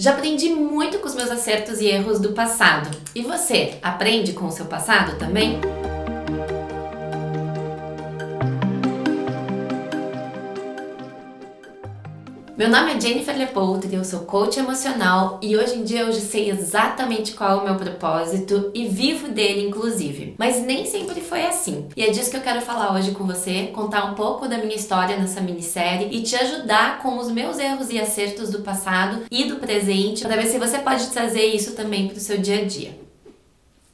Já aprendi muito com os meus acertos e erros do passado. E você, aprende com o seu passado também? Meu nome é Jennifer Lepoutri, eu sou coach emocional e hoje em dia eu já sei exatamente qual é o meu propósito e vivo dele inclusive. Mas nem sempre foi assim. E é disso que eu quero falar hoje com você, contar um pouco da minha história nessa minissérie e te ajudar com os meus erros e acertos do passado e do presente, para ver se você pode trazer isso também para o seu dia a dia.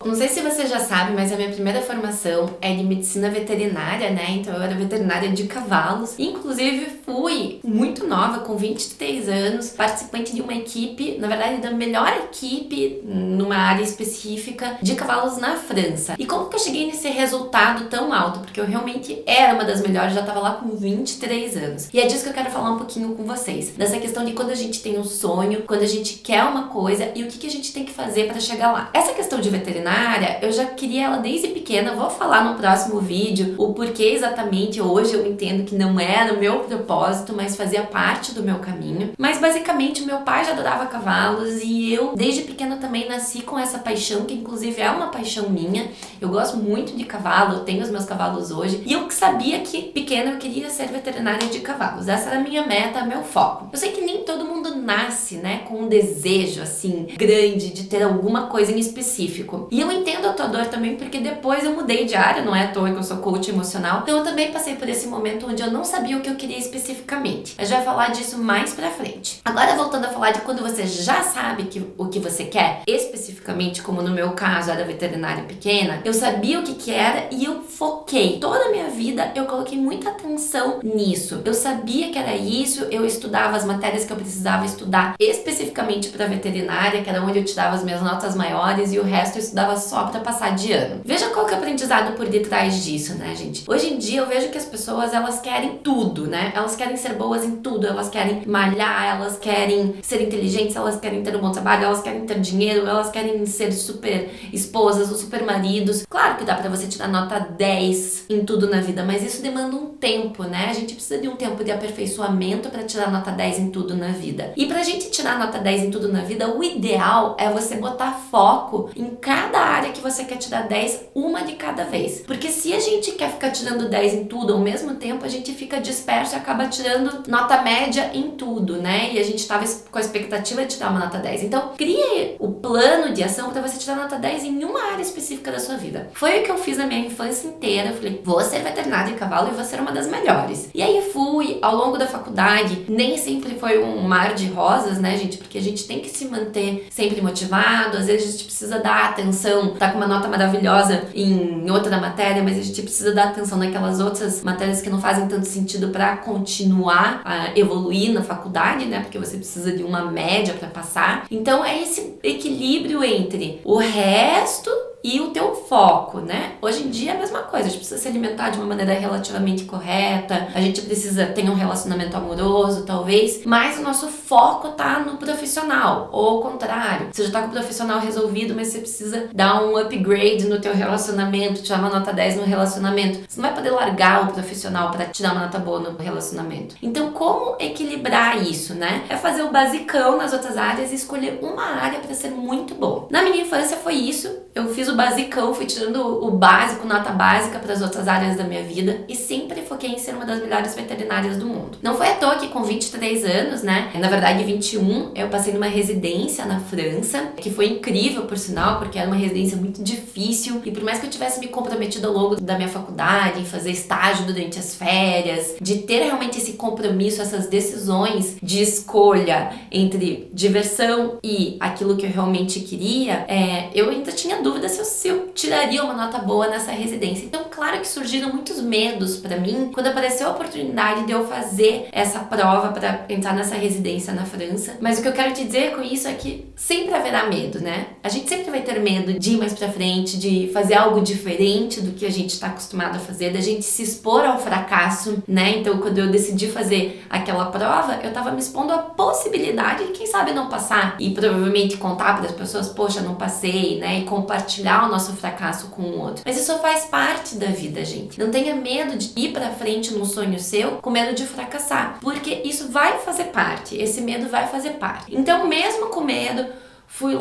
Não sei se você já sabe, mas a minha primeira formação é de medicina veterinária, né? Então eu era veterinária de cavalos. Inclusive fui muito nova, com 23 anos, participante de uma equipe, na verdade da melhor equipe numa área específica de cavalos na França. E como que eu cheguei nesse resultado tão alto? Porque eu realmente era uma das melhores, já estava lá com 23 anos. E é disso que eu quero falar um pouquinho com vocês. Dessa questão de quando a gente tem um sonho, quando a gente quer uma coisa e o que a gente tem que fazer para chegar lá. Essa questão de veterinária eu já queria ela desde pequena, vou falar no próximo vídeo o porquê exatamente hoje eu entendo que não era o meu propósito, mas fazia parte do meu caminho. Mas basicamente o meu pai já adorava cavalos e eu desde pequena também nasci com essa paixão, que inclusive é uma paixão minha. Eu gosto muito de cavalo, eu tenho os meus cavalos hoje e eu sabia que pequena eu queria ser veterinária de cavalos. Essa era a minha meta, meu foco. Eu sei que nem todo mundo nasce, né, com um desejo assim grande de ter alguma coisa em específico. E eu entendo a tua dor também, porque depois eu mudei de área, não é à toa que eu sou coach emocional. Então eu também passei por esse momento onde eu não sabia o que eu queria especificamente. A gente vai falar disso mais pra frente. Agora voltando a falar de quando você já sabe o que você quer, especificamente como no meu caso era veterinária pequena, eu sabia o que era e eu foquei. Toda a minha vida eu coloquei muita atenção nisso. Eu sabia que era isso, eu estudava as matérias que eu precisava estudar especificamente pra veterinária, que era onde eu tirava as minhas notas maiores e o resto eu estudava só pra passar de ano. Veja qual que é o aprendizado por detrás disso, né, gente? Hoje em dia eu vejo que as pessoas, elas querem tudo, né? Elas querem ser boas em tudo, elas querem malhar, elas querem ser inteligentes, elas querem ter um bom trabalho, elas querem ter dinheiro, elas querem ser super esposas ou super maridos. Claro que dá pra você tirar nota 10 em tudo na vida, mas isso demanda um tempo, né? A gente precisa de um tempo de aperfeiçoamento pra tirar nota 10 em tudo na vida. E pra gente tirar nota 10 em tudo na vida, o ideal é você botar foco em cada área que você quer tirar 10, uma de cada vez. Porque se a gente quer ficar tirando 10 em tudo ao mesmo tempo, a gente fica disperso e acaba tirando nota média em tudo, né? E a gente tava com a expectativa de tirar uma nota 10. Então, crie o plano de ação para você tirar nota 10 em uma área específica da sua vida. Foi o que eu fiz na minha infância inteira. Eu falei, vou ser veterinária de cavalo e vou ser uma das melhores. E aí fui, ao longo da faculdade, nem sempre foi um mar de rosas, né, gente? Porque a gente tem que se manter sempre motivado, às vezes a gente precisa dar atenção, tá com uma nota maravilhosa em outra matéria, mas a gente precisa dar atenção naquelas outras matérias que não fazem tanto sentido para continuar a evoluir na faculdade, né? Porque você precisa de uma média para passar. Então é esse equilíbrio entre o resto e o teu foco, né? Hoje em dia é a mesma coisa, a gente precisa se alimentar de uma maneira relativamente correta, a gente precisa ter um relacionamento amoroso, talvez, mas o nosso foco tá no profissional, ou ao contrário, você já tá com o profissional resolvido, mas você precisa dar um upgrade no teu relacionamento, tirar uma nota 10 no relacionamento. Você não vai poder largar o profissional para tirar uma nota boa no relacionamento. Então, como equilibrar isso, né? É fazer o basicão nas outras áreas e escolher uma área para ser muito bom. Na minha infância foi isso, eu fiz o basicão, fui tirando o básico, nota básica para as outras áreas da minha vida e sempre foquei em ser uma das melhores veterinárias do mundo. Não foi à toa que com 23 anos, né, na verdade 21, eu passei numa residência na França, que foi incrível por sinal, porque era uma residência muito difícil e por mais que eu tivesse me comprometido ao longo da minha faculdade, em fazer estágio durante as férias, de ter realmente esse compromisso, essas decisões de escolha entre diversão e aquilo que eu realmente queria, eu ainda tinha dúvida se eu tiraria uma nota boa nessa residência. Então, claro que surgiram muitos medos pra mim quando apareceu a oportunidade de eu fazer essa prova pra entrar nessa residência na França. Mas o que eu quero te dizer com isso é que sempre haverá medo, né? A gente sempre vai ter medo de ir mais pra frente, de fazer algo diferente do que a gente tá acostumado a fazer, da gente se expor ao fracasso, né? Então, quando eu decidi fazer aquela prova, eu tava me expondo à possibilidade de, quem sabe, não passar e provavelmente contar para as pessoas, poxa, não passei, né? E compartilhar compartilhar o nosso fracasso com o outro. Mas isso faz parte da vida, gente. Não tenha medo de ir pra frente num sonho seu com medo de fracassar, porque isso vai fazer parte, esse medo vai fazer parte. Então, mesmo com medo, fui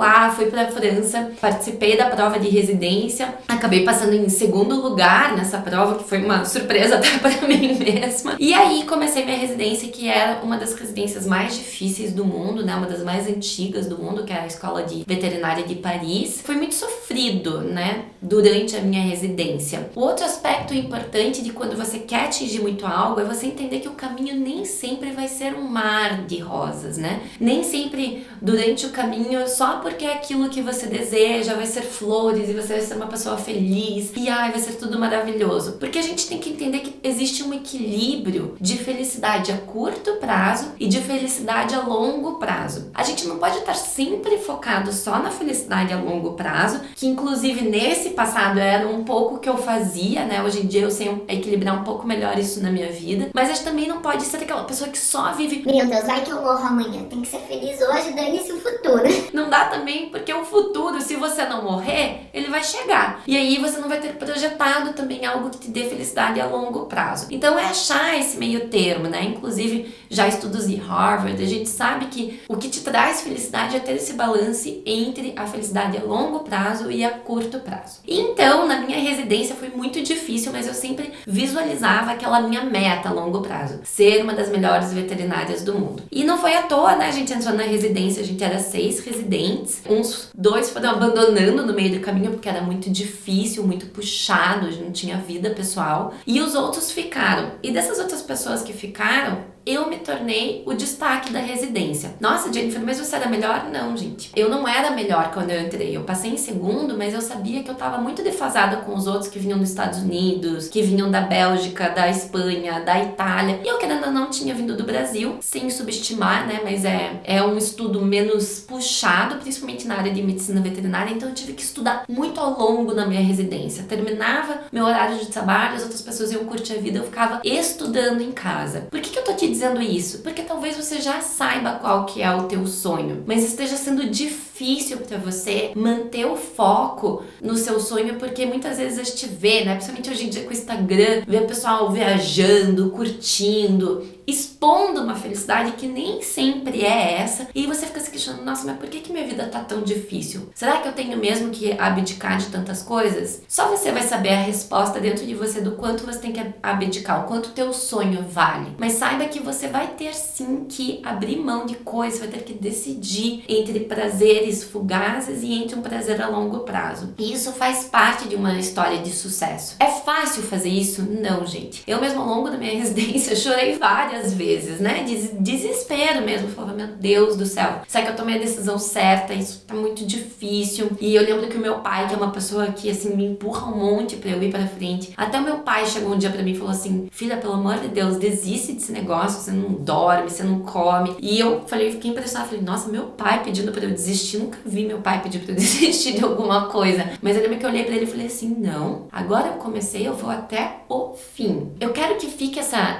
pra França, participei da prova de residência, acabei passando em segundo lugar nessa prova, que foi uma surpresa até pra mim mesma. E aí comecei minha residência, que era uma das residências mais difíceis do mundo, né? Uma das mais antigas do mundo, que é a Escola de Veterinária de Paris. Foi muito sofrido, né? Durante a minha residência. O outro aspecto importante de quando você quer atingir muito algo é você entender que o caminho nem sempre vai ser um mar de rosas, né? Nem sempre durante o caminho só porque é aquilo que você deseja vai ser flores e você vai ser uma pessoa feliz e vai ser tudo maravilhoso. Porque a gente tem que entender que existe um equilíbrio de felicidade a curto prazo e de felicidade a longo prazo. A gente não pode estar sempre focado só na felicidade a longo prazo, que inclusive nesse passado era um pouco que eu fazia, né? Hoje em dia eu sei equilibrar um pouco melhor isso na minha vida, mas a gente também não pode ser aquela pessoa que só vive, meu Deus, vai que eu morro amanhã, tem que ser feliz hoje, dane-se o futuro. Não dá também, porque o futuro, se você não morrer, ele vai chegar. E aí você não vai ter projetado também algo que te dê felicidade a longo prazo. Então é achar esse meio termo, né? Inclusive, já estudos de Harvard, a gente sabe que o que te traz felicidade é ter esse balance entre a felicidade a longo prazo e a curto prazo. Então, na minha residência foi muito difícil, mas eu sempre visualizava aquela minha meta a longo prazo, ser uma das melhores veterinárias do mundo. E não foi à toa, né? A gente entrou na residência, a gente era 6 residentes, uns 2 foram abandonando no meio do caminho porque era muito difícil, muito puxado, a gente não tinha vida pessoal, e os outros ficaram. E dessas outras pessoas que ficaram, eu me tornei o destaque da residência. Nossa, Jennifer, mas você era melhor? Não, gente. Eu não era melhor quando eu entrei. Eu passei em segundo, mas eu sabia que eu tava muito defasada com os outros que vinham dos Estados Unidos, que vinham da Bélgica, da Espanha, da Itália. E eu, querendo ou não, tinha vindo do Brasil, sem subestimar, né? Mas é um estudo menos puxado, principalmente na área de medicina veterinária. Então eu tive que estudar muito ao longo na minha residência. Terminava meu horário de trabalho, as outras pessoas iam curtir a vida, eu ficava estudando em casa. Por que eu tô te dizendo isso? Porque talvez você já saiba qual que é o teu sonho, mas esteja sendo difícil para você manter o foco no seu sonho, porque muitas vezes a gente vê, né, principalmente hoje em dia com o Instagram, vê o pessoal viajando, curtindo, expondo uma felicidade que nem sempre é essa, e você fica se questionando, nossa, mas por que minha vida tá tão difícil? Será que eu tenho mesmo que abdicar de tantas coisas? Só você vai saber a resposta dentro de você do quanto você tem que abdicar, o quanto o teu sonho vale. Mas saiba que você vai ter sim que abrir mão de coisas, vai ter que decidir entre prazeres fugazes e entre um prazer a longo prazo. E isso faz parte de uma história de sucesso. É fácil fazer isso? Não, gente. Eu mesmo ao longo da minha residência chorei várias vezes, né? Desespero mesmo. Eu falava, meu Deus do céu, será que eu tomei a decisão certa? Isso tá muito difícil. E eu lembro que o meu pai, que é uma pessoa que assim me empurra um monte pra eu ir pra frente, até o meu pai chegou um dia pra mim e falou assim, filha, pelo amor de Deus, desiste desse negócio, você não dorme, você não come. E eu fiquei impressionada, falei, nossa, meu pai pedindo pra eu desistir, nunca vi meu pai pedir pra eu desistir de alguma coisa. Mas eu lembro que eu olhei pra ele e falei assim, não, agora eu comecei, eu vou até o fim. Eu quero que fique essa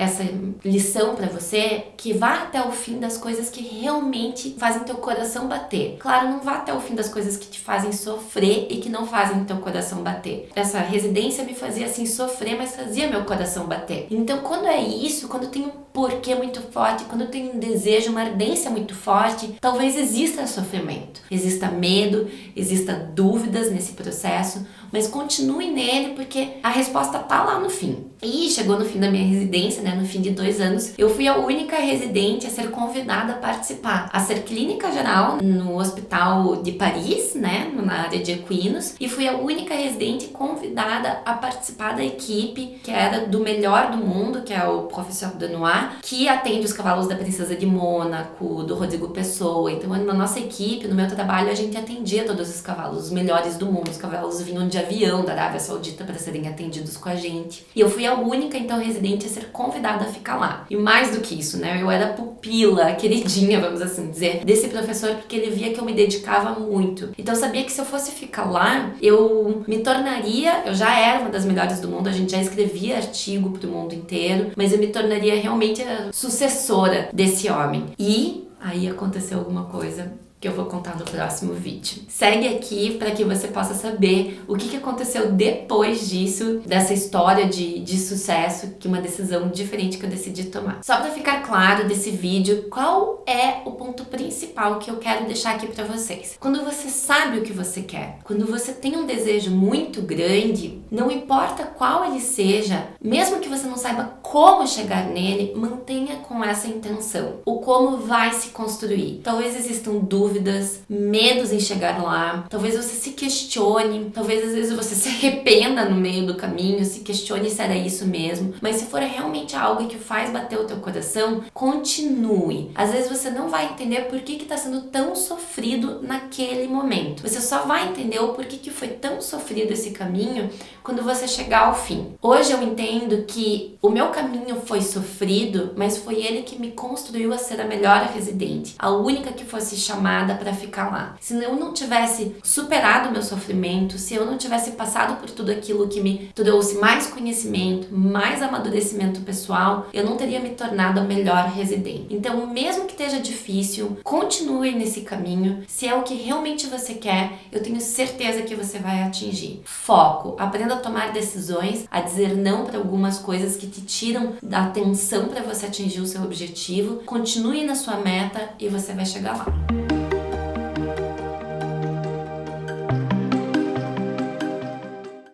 lição pra você, que vá até o fim das coisas que realmente fazem teu coração bater. Claro, não vá até o fim das coisas que te fazem sofrer e que não fazem teu coração bater. Essa residência me fazia assim sofrer, mas fazia meu coração bater. Então, quando é isso, quando tem um porquê muito forte, quando tem um desejo, uma ardência muito forte, talvez exista sofrimento, exista medo, exista dúvidas nesse processo, mas continue nele porque a resposta tá lá no fim. E chegou no fim da minha residência, né, no fim de 2 anos, eu fui a única residente a ser convidada a participar, a ser clínica geral no Hospital de Paris, né, na área de equinos, e fui a única residente convidada a participar da equipe que era do melhor do mundo, que é o Professeur Denoir, que atende os cavalos da Princesa de Mônaco, do Rodrigo Pessoa. Então, na nossa equipe, no meu trabalho, a gente atendia todos os cavalos, os melhores do mundo. Os cavalos vinham de avião da Arábia Saudita para serem atendidos com a gente. E eu fui a única, então, residente a ser convidada a ficar lá. E mais do que isso, né? Eu era pupila, queridinha, vamos assim dizer, desse professor, porque ele via que eu me dedicava muito. Então, eu sabia que se eu fosse ficar lá, eu me tornaria... Eu já era uma das melhores do mundo, a gente já escrevia artigo pro mundo inteiro, mas eu me tornaria realmente a sucessora desse homem. E aí aconteceu alguma coisa que eu vou contar no próximo vídeo. Segue aqui para que você possa saber o que aconteceu depois disso, dessa história de sucesso, que uma decisão diferente que eu decidi tomar. Só para ficar claro desse vídeo, qual é o ponto principal que eu quero deixar aqui para vocês? Quando você sabe o que você quer, quando você tem um desejo muito grande, não importa qual ele seja, mesmo que você não saiba como chegar nele, mantenha com essa intenção. O como vai se construir. Talvez existam dúvidas, medos em chegar lá, talvez você se questione, talvez às vezes você se arrependa no meio do caminho, se questione se era isso mesmo, mas se for realmente algo que faz bater o teu coração, continue. Às vezes você não vai entender por que está sendo tão sofrido naquele momento. Você só vai entender o porquê que foi tão sofrido esse caminho quando você chegar ao fim. Hoje eu entendo que o meu caminho foi sofrido, mas foi ele que me construiu a ser a melhor residente, a única que fosse chamada para ficar lá. Se eu não tivesse superado o meu sofrimento, se eu não tivesse passado por tudo aquilo que me trouxe mais conhecimento, mais amadurecimento pessoal, eu não teria me tornado a melhor residente. Então, mesmo que esteja difícil, continue nesse caminho. Se é o que realmente você quer, eu tenho certeza que você vai atingir. Foco, aprenda a tomar decisões, a dizer não para algumas coisas que te tiram da atenção para você atingir o seu objetivo. Continue na sua meta e você vai chegar lá.